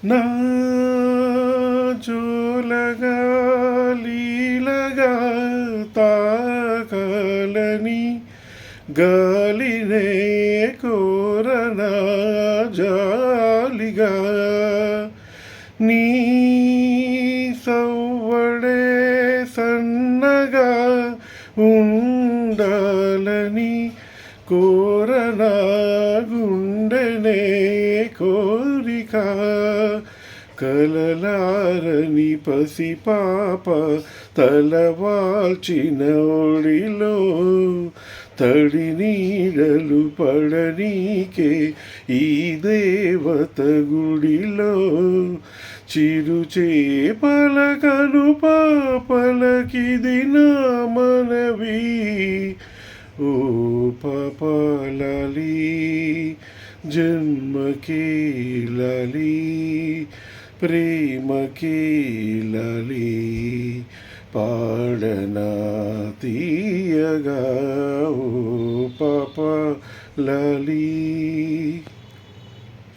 నా జోలగా లీలగా తాకాలని గాలినే కోరనా జాలిగా నీ సవ్వడే సన్నగా ఉండాలని కోరనా గుండెనే కోరిక కలలారని పసిపాప తలవాల్చిన ఒడిలో తడి నీడలు పడనీకే ఈ దేవత గుడిలో చిరు చేపల కను పాపలకిది నా మనవి ఓ పాపాలి జన్మకే లాలి ప్రేమకే లాలి పాడనా తీయగా ఓ పాపాలి